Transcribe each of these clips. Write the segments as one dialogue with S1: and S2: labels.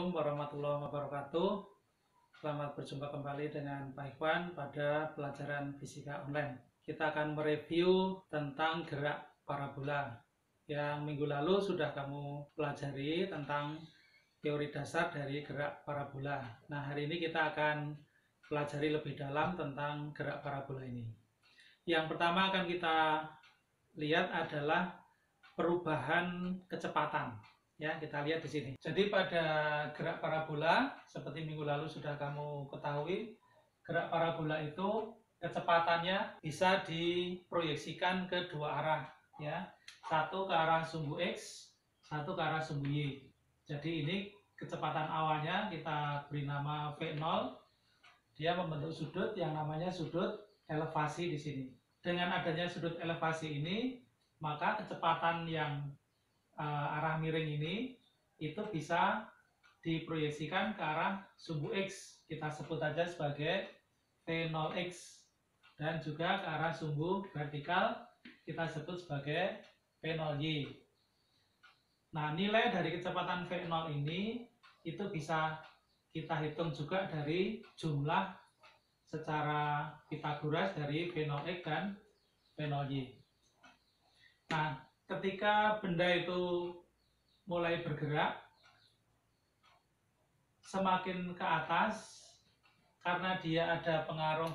S1: Assalamualaikum warahmatullahi wabarakatuh. Selamat berjumpa kembali dengan Pak Ikhwan pada pelajaran fisika online. Kita akan mereview tentang gerak parabola. Yang minggu lalu sudah kamu pelajari tentang teori dasar dari gerak parabola. Nah, hari ini kita akan pelajari lebih dalam tentang gerak parabola ini. Yang pertama akan kita lihat adalah perubahan kecepatan. Ya, kita lihat di sini. Jadi pada gerak parabola, seperti minggu lalu sudah kamu ketahui, gerak parabola itu kecepatannya bisa diproyeksikan ke dua arah, ya. Satu ke arah sumbu X, satu ke arah sumbu Y. Jadi ini kecepatan awalnya kita beri nama V0. Dia membentuk sudut yang namanya sudut elevasi di sini. Dengan adanya sudut elevasi ini, maka kecepatan yang arah miring ini itu bisa diproyeksikan ke arah sumbu X, kita sebut saja sebagai V0X, dan juga ke arah sumbu vertikal kita sebut sebagai V0Y. Nah, nilai dari kecepatan V0 ini itu bisa kita hitung juga dari jumlah secara Pythagoras dari V0X dan V0Y. Nah, ketika benda itu mulai bergerak semakin ke atas, karena dia ada pengaruh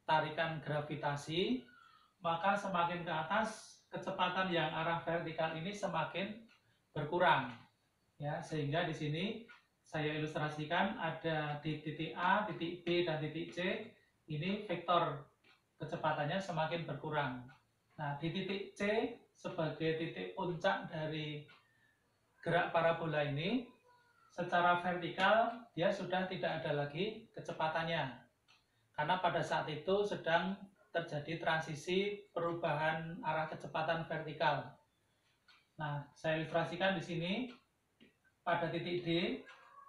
S1: tarikan gravitasi, maka semakin ke atas kecepatan yang arah vertikal ini semakin berkurang, ya. Sehingga di sini saya ilustrasikan ada di titik A, titik B, dan titik C, ini vektor kecepatannya semakin berkurang. Nah, di titik C sebagai titik puncak dari gerak parabola ini, secara vertikal dia sudah tidak ada lagi kecepatannya, karena pada saat itu sedang terjadi transisi perubahan arah kecepatan vertikal. Nah, saya ilustrasikan di sini pada titik D,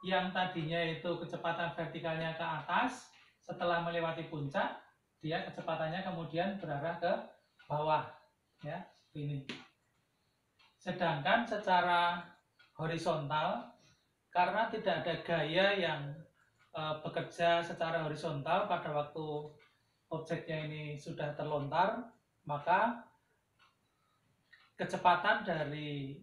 S1: yang tadinya itu kecepatan vertikalnya ke atas, setelah melewati puncak, dia kecepatannya kemudian berarah ke bawah, ya, seperti ini. Sedangkan secara horizontal, karena tidak ada gaya yang bekerja secara horizontal pada waktu objeknya ini sudah terlontar, maka kecepatan dari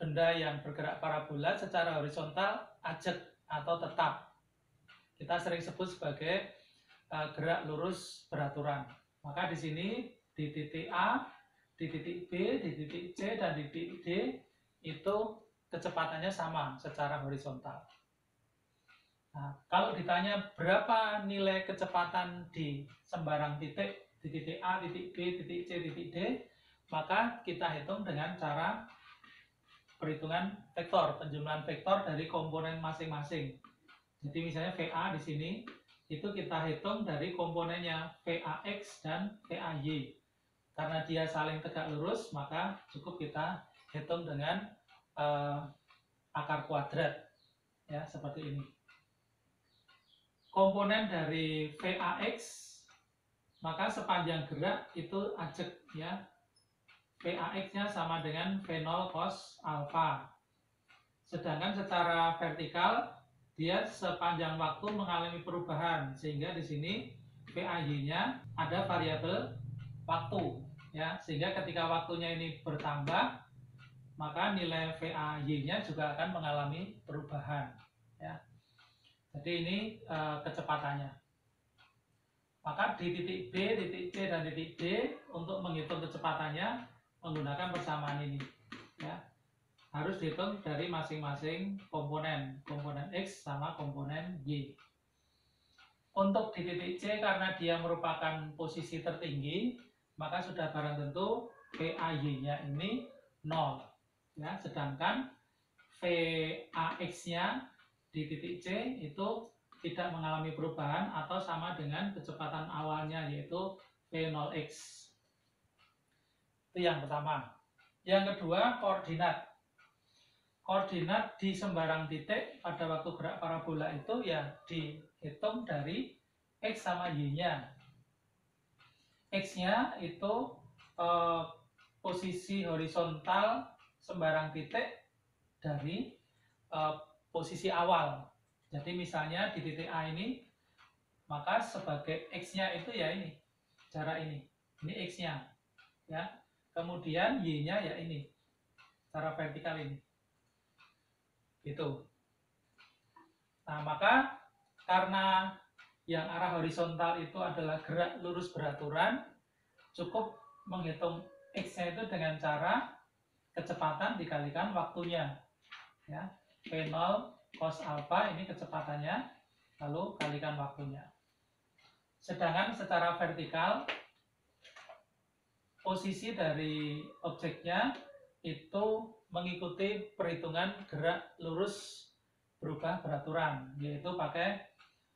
S1: benda yang bergerak parabola secara horizontal ajek atau tetap. Kita sering sebut sebagai gerak lurus beraturan. Maka di sini di titik A, di titik B, di titik C, dan di titik D itu kecepatannya sama secara horizontal. Nah, kalau ditanya berapa nilai kecepatan di sembarang titik, di titik A, titik B, titik C, titik D, maka kita hitung dengan cara perhitungan vektor, penjumlahan vektor dari komponen masing-masing. Jadi misalnya VA di sini itu kita hitung dari komponennya VAX dan VAY. Karena dia saling tegak lurus, maka cukup kita hitung dengan akar kuadrat, ya, seperti ini. Komponen dari VAX, maka sepanjang gerak itu ajek, ya. VAX-nya sama dengan V0 cos alfa. Sedangkan secara vertikal dia sepanjang waktu mengalami perubahan, sehingga di sini VAY-nya ada variabel waktu, ya, sehingga ketika waktunya ini bertambah, maka nilai VAY-nya juga akan mengalami perubahan, ya. Jadi ini kecepatannya. Maka di titik B, titik C, dan titik D untuk menghitung kecepatannya menggunakan persamaan ini, ya. Harus dihitung dari masing-masing komponen X sama komponen Y. Untuk di titik C, karena dia merupakan posisi tertinggi, maka sudah barang tentu VAY-nya ini 0, ya. Sedangkan VAX-nya di titik C itu tidak mengalami perubahan atau sama dengan kecepatan awalnya, yaitu V0X. Itu yang pertama. Yang kedua, koordinat. Koordinat di sembarang titik pada waktu gerak parabola itu ya dihitung dari X sama Y-nya. X-nya itu posisi horizontal sembarang titik dari posisi awal. Jadi misalnya di titik A ini, maka sebagai X-nya itu ya ini, jarak ini X-nya ya. Kemudian Y-nya ya ini, secara vertikal ini. Gitu. Nah, maka karena yang arah horizontal itu adalah gerak lurus beraturan, cukup menghitung X-nya itu dengan cara kecepatan dikalikan waktunya. Ya. V0 cos alpha ini kecepatannya, lalu kalikan waktunya. Sedangkan secara vertikal, posisi dari objeknya itu mengikuti perhitungan gerak lurus berubah beraturan, yaitu pakai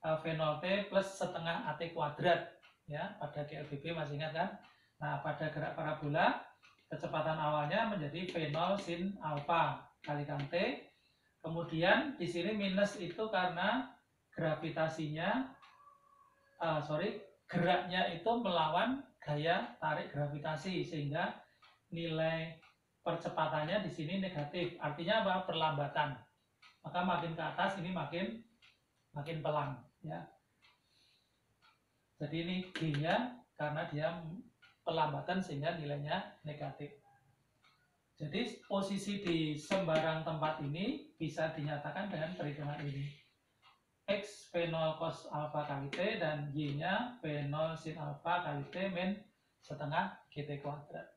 S1: V0T plus setengah AT kuadrat ya, pada GLBB masih ingat kan? Nah, pada gerak parabola kecepatan awalnya menjadi V0 sin alpha kalikan T. Kemudian di sini minus itu karena gravitasinya geraknya itu melawan gaya tarik gravitasi, sehingga nilai percepatannya di sini negatif. Artinya apa? Perlambatan. Maka makin ke atas ini makin pelan ya. Jadi ini G-nya karena dia pelambatan sehingga nilainya negatif. Jadi posisi di sembarang tempat ini bisa dinyatakan dengan perhitungan ini. X V0 cos alpha kali T dan Y-nya V0 sin alpha kali T min setengah GT kuadrat.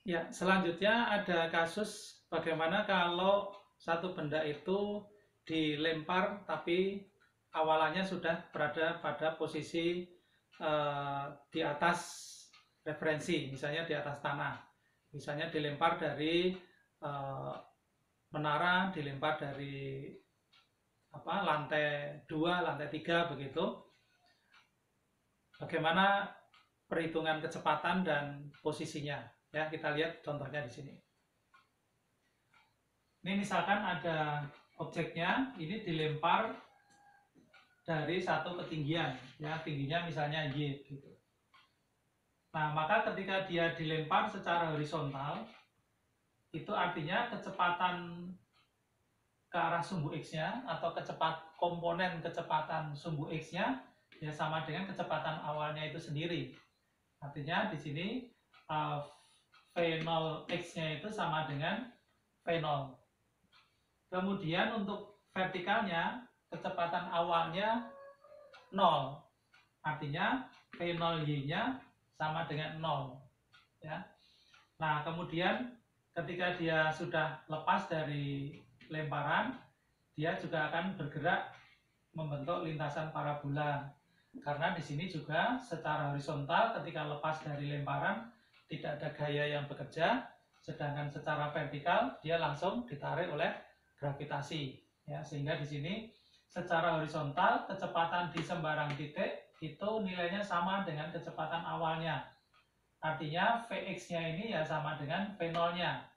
S1: Ya, selanjutnya ada kasus bagaimana kalau satu benda itu dilempar tapi awalannya sudah berada pada posisi di atas referensi, misalnya di atas tanah. Misalnya dilempar dari menara, dilempar dari lantai 2, lantai 3 begitu. Bagaimana perhitungan kecepatan dan posisinya? Ya, kita lihat contohnya di sini. Ini misalkan ada objeknya, ini dilempar dari satu ketinggian, ya tingginya misalnya Y gitu. Nah, maka ketika dia dilempar secara horizontal, itu artinya kecepatan ke arah sumbu X-nya atau komponen kecepatan sumbu X-nya ya sama dengan kecepatan awalnya itu sendiri. Artinya di sini V0 X-nya itu sama dengan V0. Kemudian untuk vertikalnya kecepatan awalnya 0. Artinya V0 Y-nya sama dengan 0 ya. Nah, kemudian ketika dia sudah lepas dari lemparan, dia juga akan bergerak membentuk lintasan parabola. Karena di sini juga secara horizontal ketika lepas dari lemparan tidak ada gaya yang bekerja, sedangkan secara vertikal dia langsung ditarik oleh gravitasi ya, sehingga di sini secara horizontal kecepatan di sembarang titik itu nilainya sama dengan kecepatan awalnya. Artinya Vx-nya ini ya sama dengan V0-nya.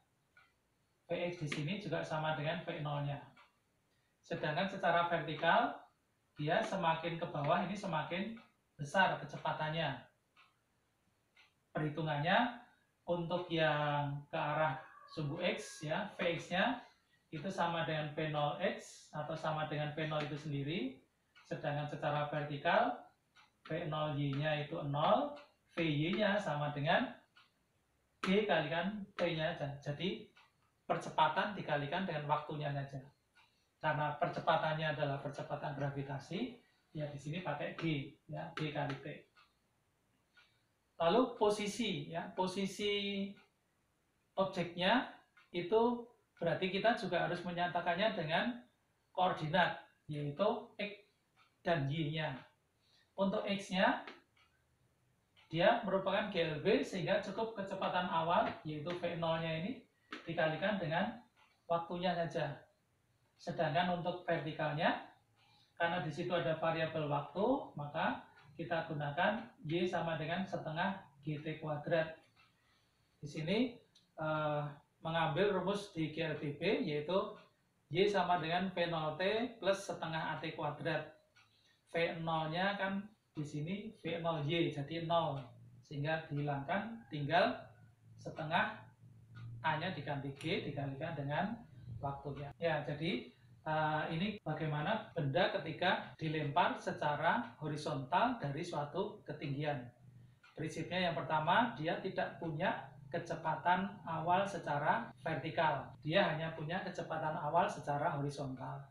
S1: Vx di sini juga sama dengan V0-nya. Sedangkan secara vertikal, dia semakin ke bawah ini semakin besar kecepatannya. Perhitungannya untuk yang ke arah sumbu X ya, Vx-nya itu sama dengan V0x atau sama dengan V0 itu sendiri. Sedangkan secara vertikal V0y-nya itu 0, Vy-nya sama dengan G kalikan T-nya aja. Jadi percepatan dikalikan dengan waktunya saja. Karena percepatannya adalah percepatan gravitasi, ya di sini pakai G, ya G kali T. Lalu posisi, ya posisi objeknya itu berarti kita juga harus menyatakannya dengan koordinat, yaitu X dan Y-nya. Untuk X-nya, dia merupakan GLB sehingga cukup kecepatan awal, yaitu V0-nya ini, dikalikan dengan waktunya saja. Sedangkan untuk vertikalnya, karena di situ ada variabel waktu, maka kita gunakan Y sama dengan setengah GT kuadrat. Di sini mengambil rumus di GLBB, yaitu Y sama dengan V0T plus setengah AT kuadrat. V0-nya kan di sini V0Y, jadi 0. Sehingga dihilangkan, tinggal setengah A-nya diganti G dikalikan dengan waktunya. Ya, jadi ini bagaimana benda ketika dilempar secara horizontal dari suatu ketinggian. Prinsipnya yang pertama, dia tidak punya kecepatan awal secara vertikal. Dia hanya punya kecepatan awal secara horizontal.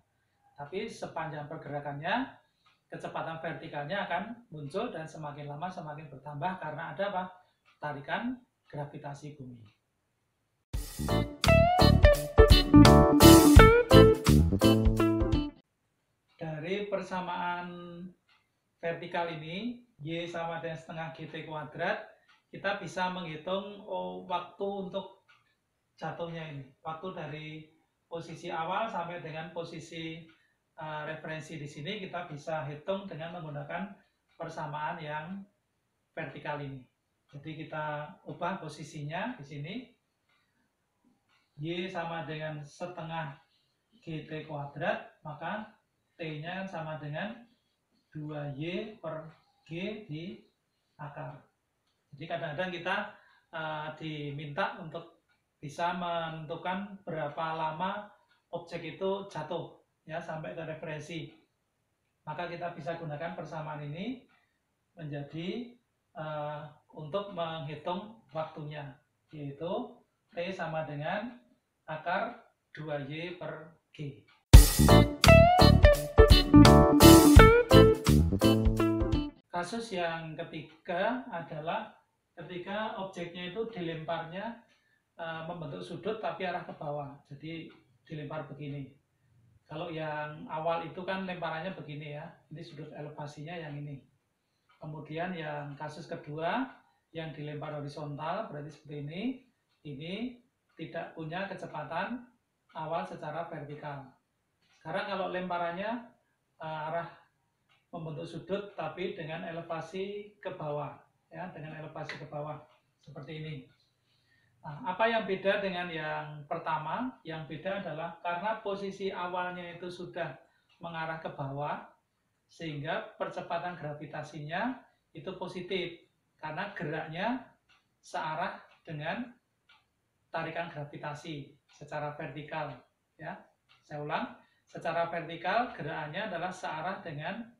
S1: Tapi sepanjang pergerakannya, kecepatan vertikalnya akan muncul dan semakin lama semakin bertambah karena ada apa? Tarikan gravitasi bumi. Dari persamaan vertikal ini, Y sama dengan setengah GT kuadrat, kita bisa menghitung waktu untuk jatuhnya ini. Waktu dari posisi awal sampai dengan posisi referensi di sini kita bisa hitung dengan menggunakan persamaan yang vertikal ini. Jadi kita ubah posisinya di sini. Y sama dengan setengah GT kuadrat, maka T-nya sama dengan 2Y per G di akar. Jadi kadang-kadang kita diminta untuk bisa menentukan berapa lama objek itu jatuh ya sampai ke referensi. Maka kita bisa gunakan persamaan ini menjadi untuk menghitung waktunya, yaitu T sama dengan akar 2Y per G. Kasus yang ketiga adalah ketika objeknya itu dilemparnya membentuk sudut tapi arah ke bawah, jadi dilempar begini. Kalau yang awal itu kan lemparannya begini ya, ini sudut elevasinya yang ini. Kemudian yang kasus kedua yang dilempar horizontal berarti seperti ini tidak punya kecepatan awal secara vertikal. Sekarang kalau lemparannya arah membentuk sudut tapi dengan elevasi ke bawah ya, dengan elevasi ke bawah seperti ini. Nah, apa yang beda dengan yang pertama? Yang beda adalah karena posisi awalnya itu sudah mengarah ke bawah, sehingga percepatan gravitasinya itu positif karena geraknya searah dengan tarikan gravitasi secara vertikal ya. Saya ulang, secara vertikal gerakannya adalah searah dengan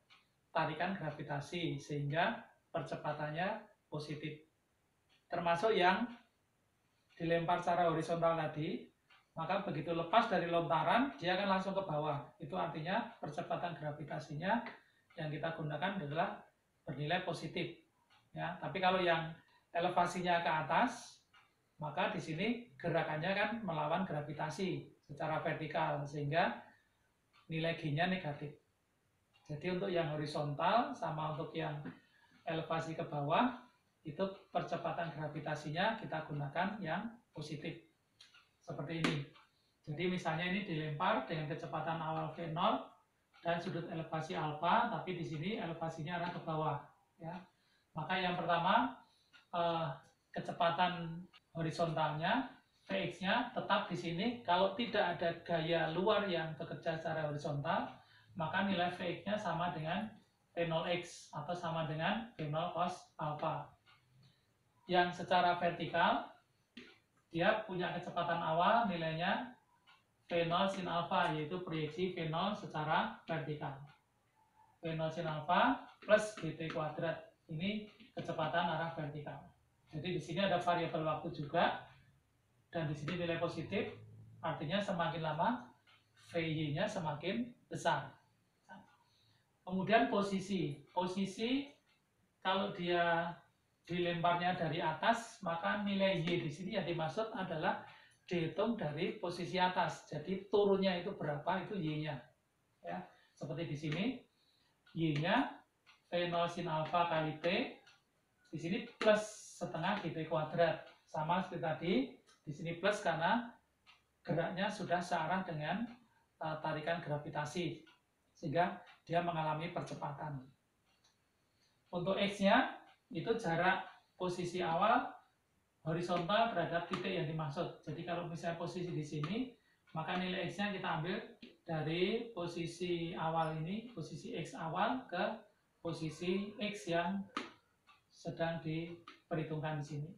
S1: tarikan gravitasi sehingga percepatannya positif. Termasuk yang dilempar secara horizontal tadi, maka begitu lepas dari lontaran dia akan langsung ke bawah. Itu artinya percepatan gravitasinya yang kita gunakan adalah bernilai positif ya. Tapi kalau yang elevasinya ke atas, maka di sini gerakannya kan melawan gravitasi secara vertikal sehingga nilai G-nya negatif. Jadi untuk yang horizontal sama untuk yang elevasi ke bawah itu percepatan gravitasinya kita gunakan yang positif seperti ini. Jadi misalnya ini dilempar dengan kecepatan awal V0 dan sudut elevasi alfa, tapi di sini elevasinya arah ke bawah ya. Maka yang pertama kecepatan horizontalnya Vx-nya tetap di sini. Kalau tidak ada gaya luar yang bekerja secara horizontal, maka nilai Vx-nya sama dengan V0x atau sama dengan V0 cos alfa. Yang secara vertikal dia punya kecepatan awal nilainya V0 sin alfa, yaitu proyeksi V0 secara vertikal. V0 sin alfa plus gt kuadrat, ini kecepatan arah vertikal. Jadi di sini ada variabel waktu juga dan di sini nilai positif, artinya semakin lama Vy-nya semakin besar. Kemudian posisi kalau dia dilemparnya dari atas, maka nilai Y di sini yang dimaksud adalah dihitung dari posisi atas. Jadi turunnya itu berapa, itu Y-nya. Ya, seperti di sini, Y-nya V0 sin alfa kali T, di sini plus setengah GT kuadrat. Sama seperti tadi, di sini plus karena geraknya sudah searah dengan tarikan gravitasi, sehingga dia mengalami percepatan. Untuk X-nya, itu jarak posisi awal horizontal terhadap titik yang dimaksud. Jadi kalau misalnya posisi di sini, maka nilai X-nya kita ambil dari posisi awal ini, posisi X awal ke posisi X yang sedang diperhitungkan di sini.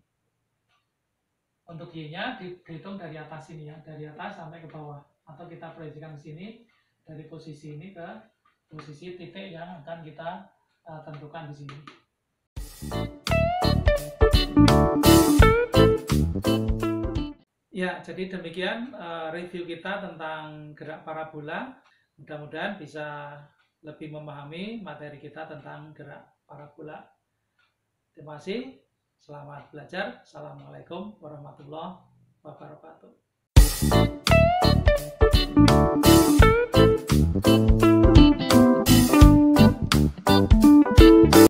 S1: Untuk Y-nya dihitung dari atas sini ya, dari atas sampai ke bawah. Atau kita proyeksikan ke sini, dari posisi ini ke posisi titik yang akan kita tentukan di sini. Ya, jadi demikian review kita tentang gerak parabola. Mudah-mudahan bisa lebih memahami materi kita tentang gerak parabola. Terima kasih, selamat belajar. Assalamualaikum warahmatullahi wabarakatuh.